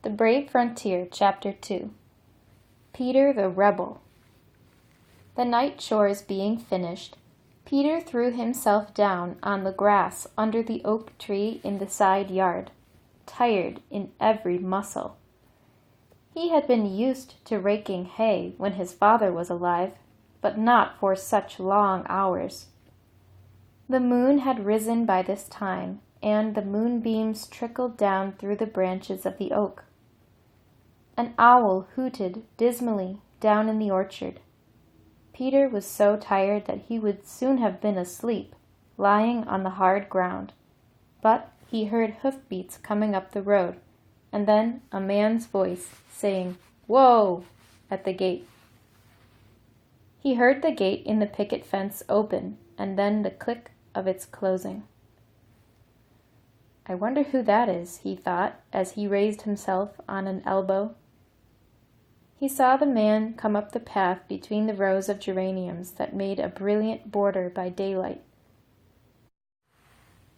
The Brave Frontier, Chapter 2. Peter the Rebel. The night chores being finished, Peter threw himself down on the grass under the oak tree in the side yard, tired in every muscle. He had been used to raking hay when his father was alive, but not for such long hours. The moon had risen by this time, and the moonbeams trickled down through the branches of the oak. An owl hooted dismally down in the orchard. Peter was so tired that he would soon have been asleep, lying on the hard ground. But he heard hoofbeats coming up the road, and then a man's voice saying, "Whoa!" at the gate. He heard the gate in the picket fence open, and then the click of its closing. "I wonder who that is," he thought, as he raised himself on an elbow. He saw the man come up the path between the rows of geraniums that made a brilliant border by daylight.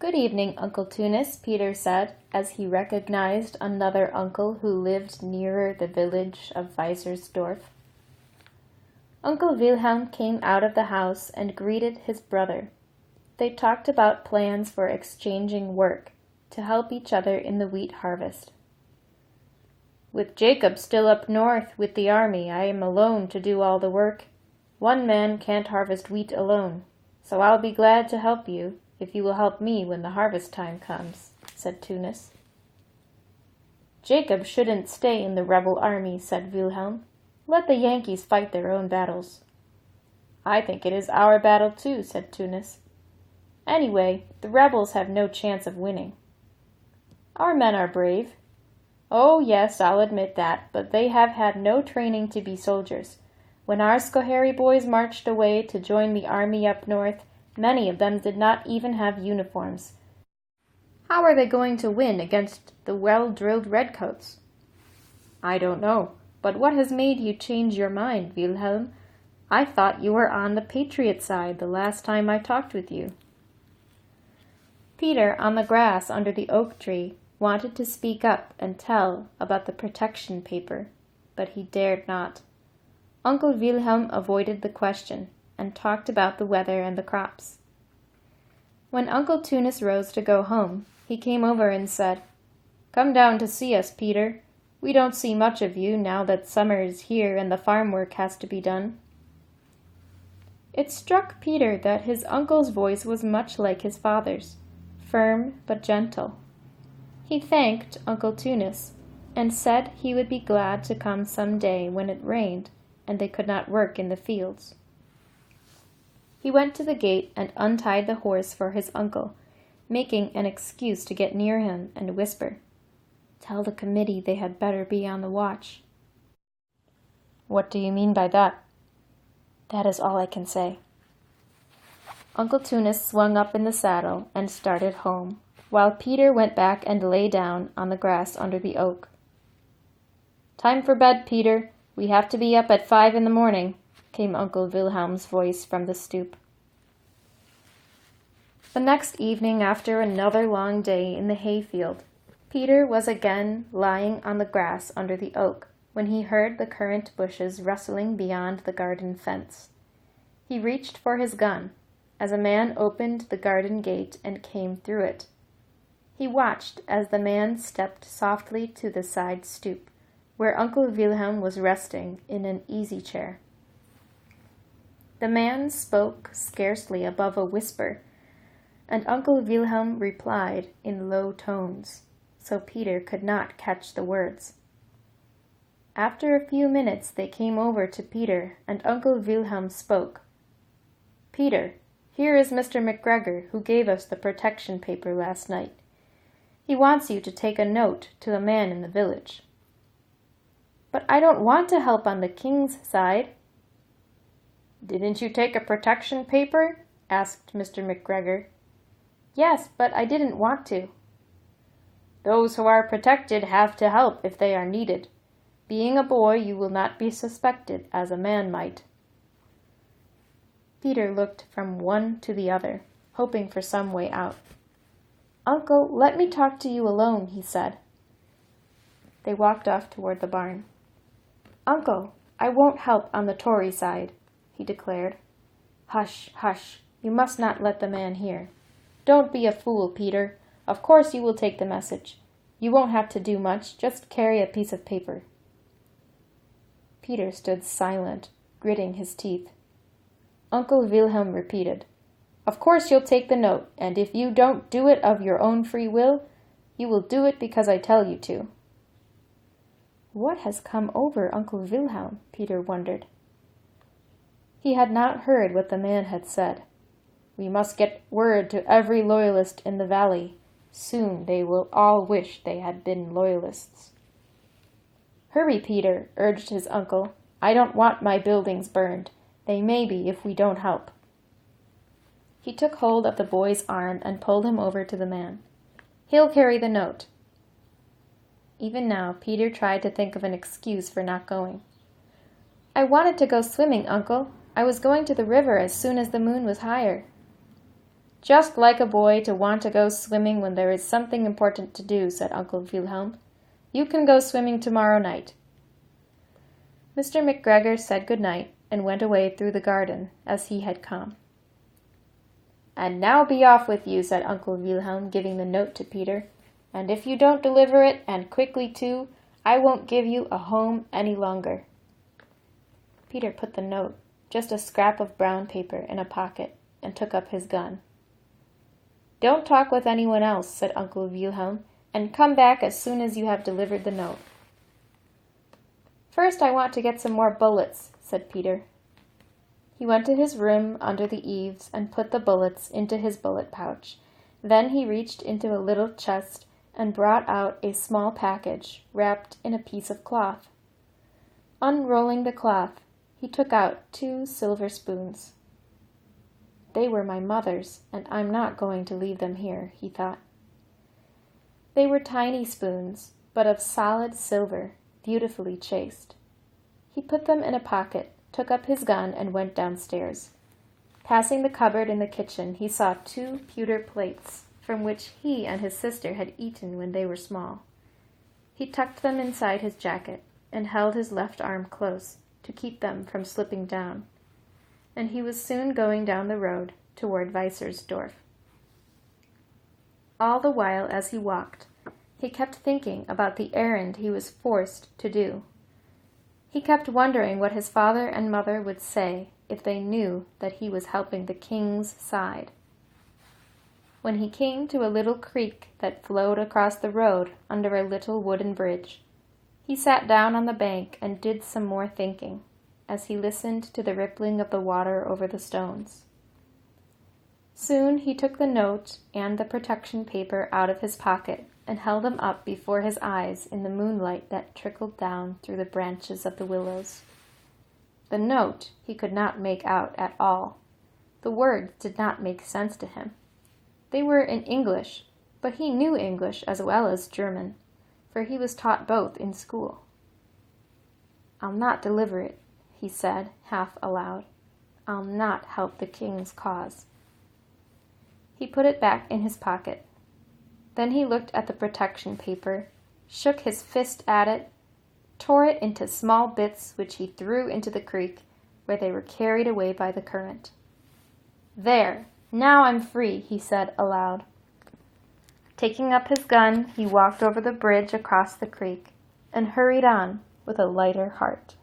"Good evening, Uncle Tunis," Peter said, as he recognized another uncle who lived nearer the village of Weisersdorf. Uncle Wilhelm came out of the house and greeted his brother. They talked about plans for exchanging work to help each other in the wheat harvest. "With Jacob still up north with the army, I am alone to do all the work. One man can't harvest wheat alone, so I'll be glad to help you if you will help me when the harvest time comes," said Tunis. "Jacob shouldn't stay in the rebel army," said Wilhelm. "Let the Yankees fight their own battles." "I think it is our battle too," said Tunis. "Anyway, the rebels have no chance of winning." "Our men are brave." "Oh, yes, I'll admit that, but they have had no training to be soldiers. When our Schoharie boys marched away to join the army up north, many of them did not even have uniforms. How are they going to win against the well-drilled redcoats?" "I don't know, but what has made you change your mind, Wilhelm? I thought you were on the patriot side the last time I talked with you." Peter, on the grass under the oak tree, wanted to speak up and tell about the protection paper, but he dared not. Uncle Wilhelm avoided the question and talked about the weather and the crops. When Uncle Tunis rose to go home, he came over and said, "Come down to see us, Peter. We don't see much of you now that summer is here and the farm work has to be done." It struck Peter that his uncle's voice was much like his father's, firm but gentle. He thanked Uncle Tunis and said he would be glad to come some day when it rained and they could not work in the fields. He went to the gate and untied the horse for his uncle, making an excuse to get near him and whisper, "Tell the committee they had better be on the watch." "What do you mean by that?" "That is all I can say." Uncle Tunis swung up in the saddle and started home, while Peter went back and lay down on the grass under the oak. "Time for bed, Peter. We have to be up at 5 in the morning," came Uncle Wilhelm's voice from the stoop. The next evening, after another long day in the hayfield, Peter was again lying on the grass under the oak when he heard the currant bushes rustling beyond the garden fence. He reached for his gun as a man opened the garden gate and came through it. He watched as the man stepped softly to the side stoop, where Uncle Wilhelm was resting in an easy chair. The man spoke scarcely above a whisper, and Uncle Wilhelm replied in low tones, so Peter could not catch the words. After a few minutes they came over to Peter, and Uncle Wilhelm spoke. "Peter, here is Mr. McGregor, who gave us the protection paper last night. He wants you to take a note to a man in the village." "But I don't want to help on the king's side." "Didn't you take a protection paper?" asked Mr. McGregor. "Yes, but I didn't want to." "Those who are protected have to help if they are needed. Being a boy, you will not be suspected as a man might." Peter looked from one to the other, hoping for some way out. "Uncle, let me talk to you alone," he said. They walked off toward the barn. "Uncle, I won't help on the Tory side," he declared. "Hush, hush, you must not let the man hear. Don't be a fool, Peter. Of course you will take the message. You won't have to do much, just carry a piece of paper." Peter stood silent, gritting his teeth. Uncle Wilhelm repeated, "Of course you'll take the note, and if you don't do it of your own free will, you will do it because I tell you to." What has come over Uncle Wilhelm? Peter wondered. He had not heard what the man had said. "We must get word to every loyalist in the valley. Soon they will all wish they had been loyalists." "Hurry, Peter," urged his uncle. "I don't want my buildings burned. They may be if we don't help." He took hold of the boy's arm and pulled him over to the man. "He'll carry the note." Even now, Peter tried to think of an excuse for not going. "I wanted to go swimming, Uncle. I was going to the river as soon as the moon was higher." "Just like a boy to want to go swimming when there is something important to do," said Uncle Wilhelm. "You can go swimming tomorrow night." Mr. McGregor said good night and went away through the garden as he had come. "And now be off with you," said Uncle Wilhelm, giving the note to Peter. "And if you don't deliver it, and quickly too, I won't give you a home any longer." Peter put the note, just a scrap of brown paper, in a pocket, and took up his gun. "Don't talk with anyone else," said Uncle Wilhelm, "and come back as soon as you have delivered the note." "First I want to get some more bullets," said Peter. He went to his room under the eaves and put the bullets into his bullet pouch. Then he reached into a little chest and brought out a small package wrapped in a piece of cloth. Unrolling the cloth, he took out 2 silver spoons. "They were my mother's, and I'm not going to leave them here," he thought. They were tiny spoons, but of solid silver, beautifully chased. He put them in a pocket, took up his gun, and went downstairs. Passing the cupboard in the kitchen, he saw 2 pewter plates, from which he and his sister had eaten when they were small. He tucked them inside his jacket, and held his left arm close, to keep them from slipping down, and he was soon going down the road toward Weisersdorf. All the while as he walked, he kept thinking about the errand he was forced to do. He kept wondering what his father and mother would say if they knew that he was helping the king's side. When he came to a little creek that flowed across the road under a little wooden bridge, he sat down on the bank and did some more thinking, as he listened to the rippling of the water over the stones. Soon he took the note and the protection paper out of his pocket and held them up before his eyes in the moonlight that trickled down through the branches of the willows. The note he could not make out at all. The words did not make sense to him. They were in English, but he knew English as well as German, for he was taught both in school. "I'll not deliver it," he said, half aloud. "I'll not help the king's cause." He put it back in his pocket. Then he looked at the protection paper, shook his fist at it, tore it into small bits which he threw into the creek, where they were carried away by the current. "There! Now I'm free," he said aloud. Taking up his gun, he walked over the bridge across the creek and hurried on with a lighter heart.